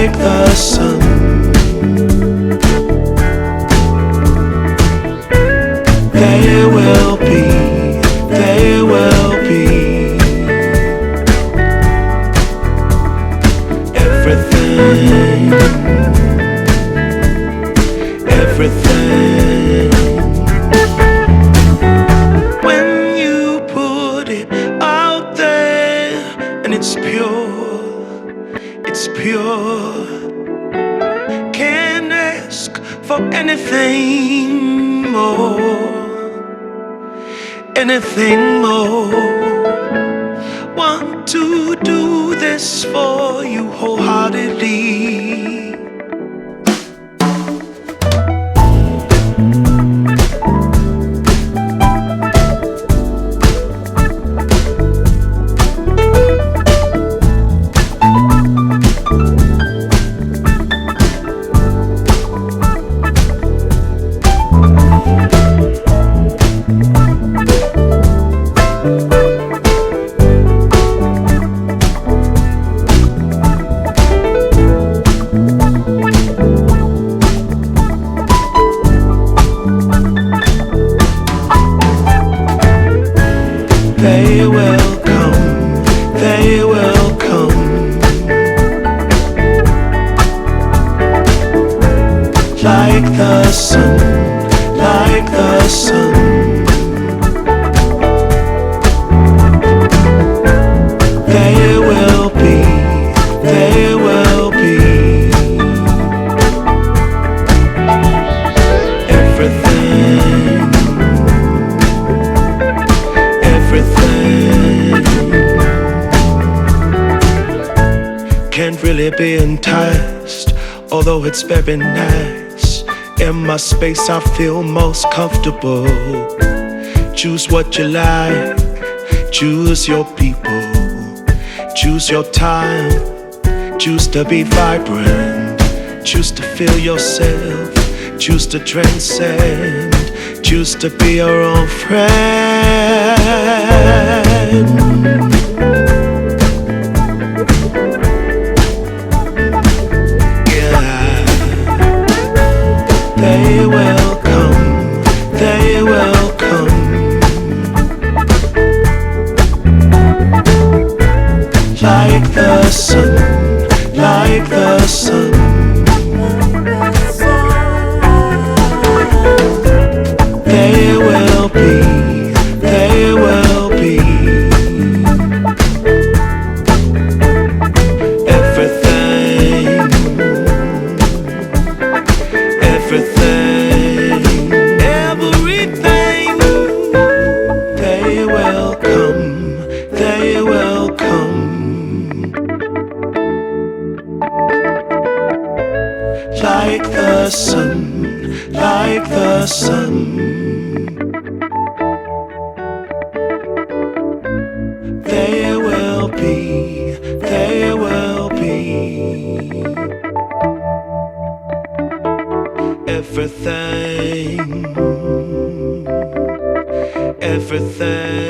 like the sun. There will be, there will be everything, everything. When you put it out there and it's pure, it's pure. Can't ask for anything more, anything more. Want to do this for you wholeheartedly. They will come, they will come, like the sun, like the sun. There will be, there will be everything, everything. Can't really be enticed, although it's very nice. In my space I feel most comfortable. Choose what you like, choose your people, choose your time, choose to be vibrant, choose to feel yourself, choose to transcend, choose to be your own friend. They will come, they will come, like the sun, like the sun. There will be, there will be everything, everything, everything. They will come, they will come, like the sun, like the sun. There will be, there will be everything, everything.